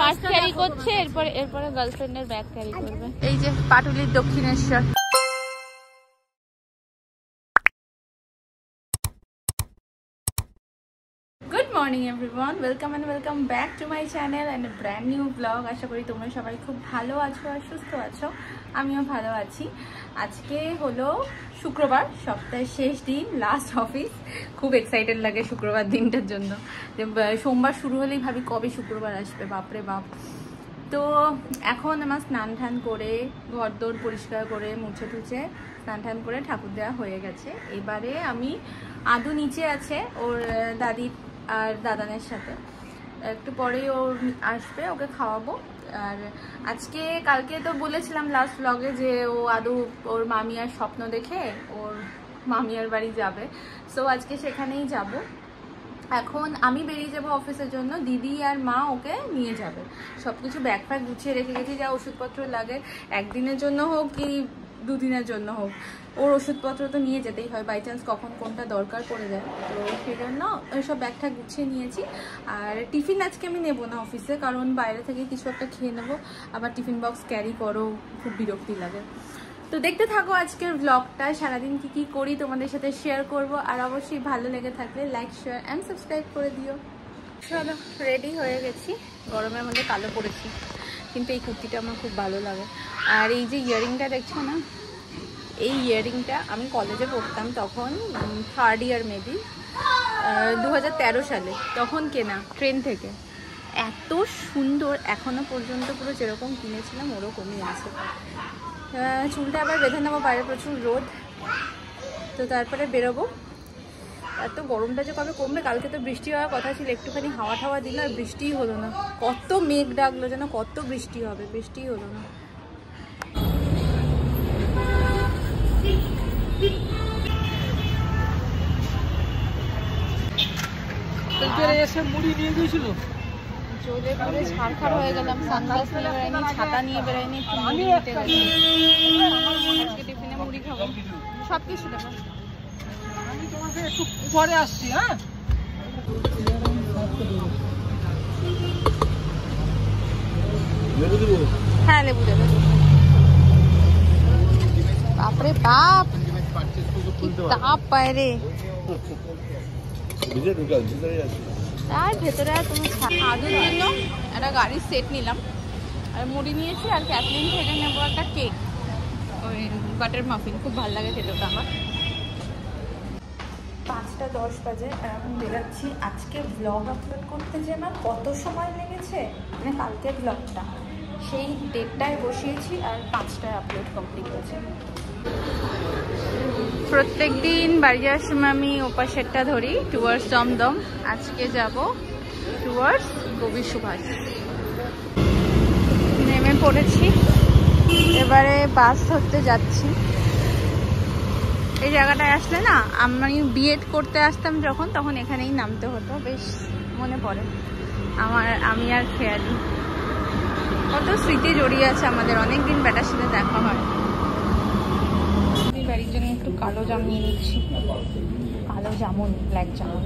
Purse carry করছে, এরপরে গার্লফ্রেন্ডের ব্যাগ ক্যারি করবে। এই যে পাটুলির Dakshineswar. Good morning everyone, welcome and welcome back to my channel and brand new blog. আশা করি তোমরা সবাই খুব ভালো আছো আর সুস্থ আছো, আমিও ভালো আছি। আজকে হলো শুক্রবার, সপ্তাহের শেষ দিন, লাস্ট অফিস। খুব এক্সাইটেড লাগে শুক্রবার দিনটার জন্য। যে সোমবার শুরু হলেই ভাবি কবে শুক্রবার আসবে, বাপরে বাপ। তো এখন আমার স্নান টান করে ঘর দোর পরিষ্কার করে মুছে টুছে স্নান টান করে ঠাকুর দেওয়া হয়ে গেছে। এবারে আমি আদু নিচে আছে ওর দাদি আর দাদানের সাথে, একটু পরেই ও আসবে, ওকে খাওয়াবো। আর আজকে কালকে তো বলেছিলাম লাস্ট ব্লগে যে ও আদু ওর মামিয়ার স্বপ্ন দেখে ওর মামিয়ার বাড়ি যাবে, সো আজকে সেখানেই যাব। এখন আমি বেরিয়ে যাব অফিসের জন্য, দিদি আর মা ওকে নিয়ে যাবে। সব কিছু ব্যাগ ফ্যাগ গুছিয়ে রেখে গেছি, যা ওষুধপত্র লাগে, একদিনের জন্য হোক কি দুদিনের জন্য হোক, ওর ওষুধপত্র তো নিয়ে যেতেই হয়, বাই চান্স কখন কোনটা দরকার পড়ে যায়। তো সেই জন্য ওইসব ব্যাগটা গুছিয়ে নিয়েছি। আর টিফিন আজকে আমি নেবো না অফিসে, কারণ বাইরে থেকে কিছু একটা খেয়ে নেবো, আবার টিফিন বক্স ক্যারি করো, খুব বিরক্তি লাগে। তো দেখতে থাকো আজকের ব্লগটা, সারাদিন কি কি করি তোমাদের সাথে শেয়ার করব। আর অবশ্যই ভালো লেগে থাকলে লাইক শেয়ার অ্যান্ড সাবস্ক্রাইব করে দিও। চলো, রেডি হয়ে গেছি, গরমের মধ্যে কালো পড়েছি, কিন্তু এই কুর্তিটা আমার খুব ভালো লাগে। আর এই যে ইয়ারিংটা দেখছো না, এই ইয়ারিংটা আমি কলেজে পড়তাম তখন, থার্ড ইয়ার মেবি, 2013 সালে তখন কেনা, ট্রেন থেকে। এত সুন্দর, এখনো পর্যন্ত পুরো যেরকম কিনেছিলাম ওরকমই আছে। চুলটা আবার বেঁধে নেবো, বাইরে প্রচুর রোদ, তো তারপরে বেরোবো। এত গরমটা যে কবে কমবে। কালকে তো বৃষ্টি হওয়ার কথা ছিল, একটুখানি হাওয়া ঠাওয়া দিল আর বৃষ্টিই হলো না। কত মেঘ ডাকলো যেন কত বৃষ্টি হবে, বৃষ্টিই হলো না। মুড়ি নিয়ে গিয়েছিল, জলে পুরো ছাড়খাড় হয়ে গেলাম। সানগ্লাস নিয়ে বেরোয়নি, ছাতা নিয়ে বেরোয়নি, আজকে টিফিনে মুড়ি খাবো, সব কিছু দেবো। আমি তোমাকে একটু পরে আসছি। হ্যাঁ, হ্যাঁ লেবু দেবে। বাপরে বাপ, কি তাপ বাইরে। আর ভেতরে তুমি আদুর জন্য একটা গাড়ির সেট নিলাম, আর মুড়ি নিয়েছি, আর ক্যাথলিন থেকে নেবো একটা কেক, ওই বাটার মাফিন, খুব ভালো লাগে খেতে ওটা আমার। 5:10 বাজে, এখন বেরোচ্ছি। আজকে ব্লগ আপলোড করতে যে আমার কত সময় লেগেছে, মানে কালকের ব্লগটা সেই 1:30টায় বসিয়েছি আর 5টায় আপলোড কমপ্লিট হয়েছে। প্রত্যেক দিন বাড়ি যাওয়ার সময় আমি ওপাশেরটা ধরি, টুয়ার্ডস দমদম। আজকে যাব টুয়ার্ডস কবি সুভাষ। নেমে পড়েছি, এবারে বাস ধরতে যাচ্ছি। এই জায়গাটায় আসলে না, আমি বিএড করতে আসতাম যখন, তখন এখানেই নামতে হতো, বেশ মনে পড়ে আমি আর খেয়ালি। কত স্মৃতি জড়িয়ে আছে আমাদের, অনেকদিন ব্যাটার সাথে দেখা হয়। বাড়ির জন্য একটু কালো জাম নিয়ে নিচ্ছি, কালো জামুন, ব্ল্যাক জামুন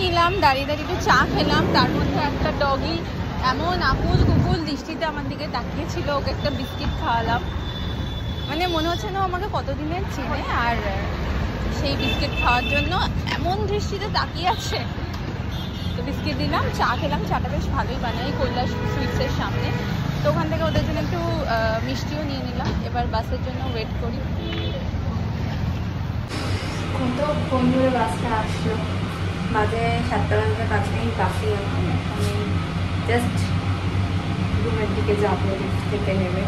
নিলাম। দাঁড়িয়ে দাঁড়িয়ে একটু চা খেলাম, তার মধ্যে একটা ডগি এমন আকুল কুকুল দৃষ্টিতে আমার দিকে তাকিয়েছিল, ওকে একটা বিস্কিট খাওয়ালাম। মানে মনে হচ্ছে না আমাকে কতদিনের চেনে, আর সেই বিস্কিট খাওয়ার জন্য এমন দৃষ্টিতে তাকিয়ে আছে। তো বিস্কিট দিলাম, চা খেলাম, চাটা বেশ ভালোই বানাই, কৈলাস সুইটসের সামনে। তো ওখান থেকে ওদের জন্য একটু মিষ্টিও নিয়ে নিলাম। এবার বাসের জন্য ওয়েট করি। এখন তো ফোন ধরে বাসটা আসলো, বাজে 7টা বাজে 5 মিনিট বাকি। এখন আমি জাস্ট রুমের দিকে যাবো, লিফট থেকে নেবে।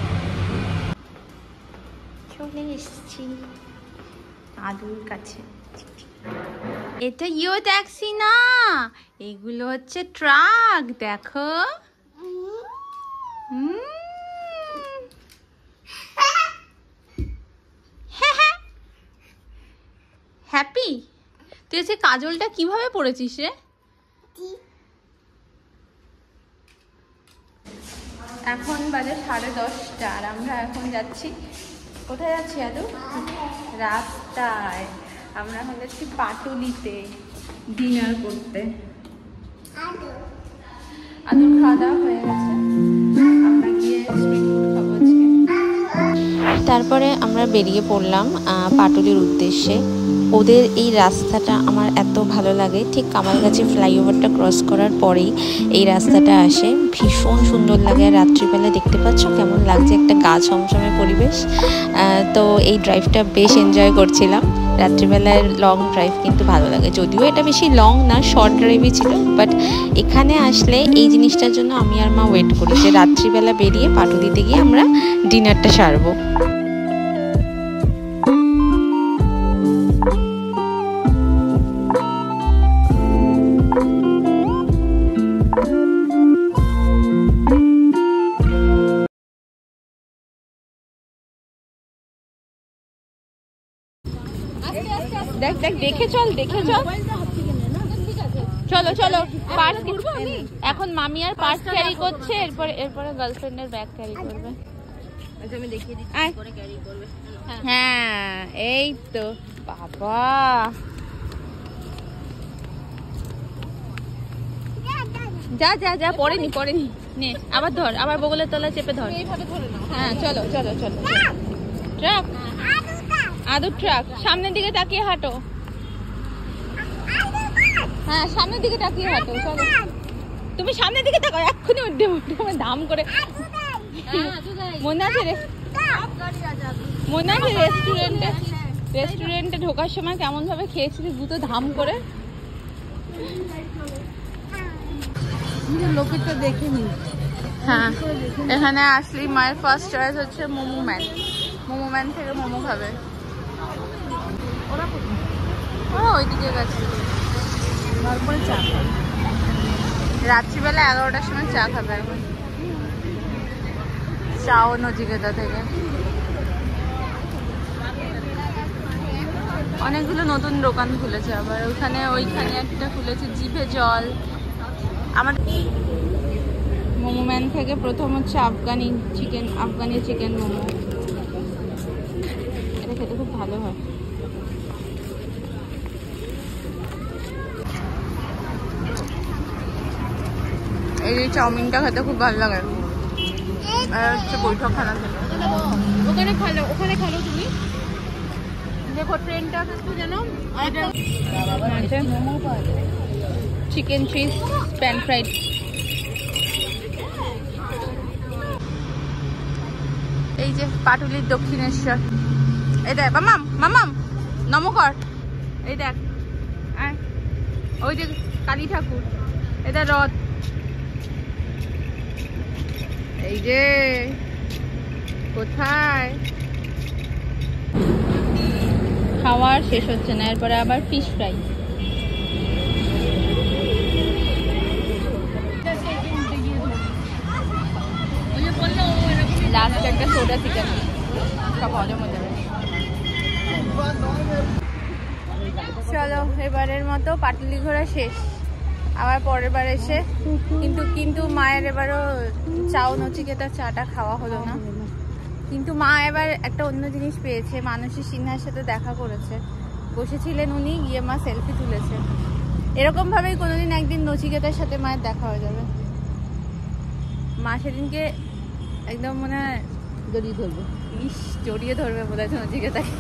চলে এসেছি আদুর কাছে। এটা ইও ট্যাক্সি না, এগুলো হচ্ছে ট্রাক, দেখো। হ্যাপি, তুই সে কাজলটা কিভাবে পড়েছিস রে? এখন বাজে 10:30, আর আমরা এখন যাচ্ছি, কোথায় যাচ্ছি আদু? রাস্তায়। আমরা এখন যাচ্ছি পাটুলিতে ডিনার করতে। আদুর খাওয়া দাওয়া হয়ে গেছে, আমরা গিয়ে স্ট্রিট ফুড খাবো আজকে। তারপরে আমরা বেরিয়ে পড়লাম পাটুলির উদ্দেশ্যে। ওদের এই রাস্তাটা আমার এত ভালো লাগে, ঠিক কামালগাছি ফ্লাইওভারটা ক্রস করার পরেই এই রাস্তাটা আসে, ভীষণ সুন্দর লাগে। আর রাত্রিবেলা দেখতে পাচ্ছ কেমন লাগছে, একটা গা ছমছমে পরিবেশ। তো এই ড্রাইভটা বেশ এনজয় করছিলাম। রাত্রিবেলার লং ড্রাইভ কিন্তু ভালো লাগে, যদিও এটা বেশি লং না, শর্ট ড্রাইভই ছিল। বাট এখানে আসলে এই জিনিসটার জন্য আমি আর মা ওয়েট করি যে রাত্রিবেলা বেরিয়ে পাটুলিতে গিয়ে আমরা ডিনারটা সারবো। দেখ দেখ, দেখে চল, দেখে চল। চলো চলো, পার্স এখন মামি আর পার্স ক্যারি করছে, এরপরে গার্লফ্রেন্ডের ব্যাগ ক্যারি করবে। হ্যাঁ এই তো বাবা, যা যা যা, পড়েনি নে, আবার ধর, আবার বগলের তলা চেপে ধর। হ্যাঁ চলো চলো চলো। ট্রাক, আদুর ট্রাক, সামনের দিকে তাকিয়ে হাঁটো। হ্যাঁ সামনের দিকে তাকিয়ে হাঁটো, চলো। তুমি সামনের দিকে তাকাও, এক্ষুনি উঠে দাম করে। মনে আছে রেস্টুরেন্টে ঢোকার সময় কেমন ভাবে খেয়েছিলি দুটো ধাম করে। লোকেরটা দেখিনি। হ্যাঁ এখানে আসলি মায়ের ফার্স্ট চয়েস হচ্ছে মোমো ম্যান থেকে মোমো খাবে। ও ওইদিকে গেছে, তারপরে চা। রাত্রিবেলা 11টার সময় চা খাবে এখন, চাও নচিকেতা থেকে। অনেকগুলো নতুন দোকান খুলেছে আবার, ওইখানে একটা খুলেছে জিভে জল। আমাদের মোমো ম্যান থেকে প্রথম হচ্ছে আফগানি চিকেন মোমো, এটা খেতে খুব ভালো হয়। এই যে চাউমিনটা খেতে খুব ভালো লাগে। আর হচ্ছে বৈঠকখানা থেকে ওখানে খালো তুমি। দেখো ট্রেনটা একটু যেন চিকেন চিজ প্যান ফ্রাইড। এই যে পাটুলির দক্ষিণেশ্বর, এই দেখ মামাম নমকর, এই দেখ ওই যে কালী ঠাকুর, এটা রথ, এই যে কোথায় খাওয়ার শেষ হচ্ছে না, এরপরে আবার ফিশ ফ্রাই। লাস্ট একটা সোডা চিকেন, সব হজম হয়ে যাবে। চলো এবারের মতো পাটুলি ঘোরা শেষ, আবার পরের বার এসে কিন্তু মায়ের এবারও চাও নচিকেতা চাটা খাওয়া হলো না। কিন্তু মা এবার একটা অন্য জিনিস পেয়েছে, মানসী সিনহার সাথে দেখা করেছে, বসেছিলেন উনি, গিয়ে মা সেলফি তুলেছে। এরকম ভাবেই কোনোদিন একদিন নচিকেতার সাথে মায়ের দেখা হয়ে যাবে। মা সেদিনকে একদম মনে হয় জড়িয়ে ধরবে বলেছে নচিকেতাকে।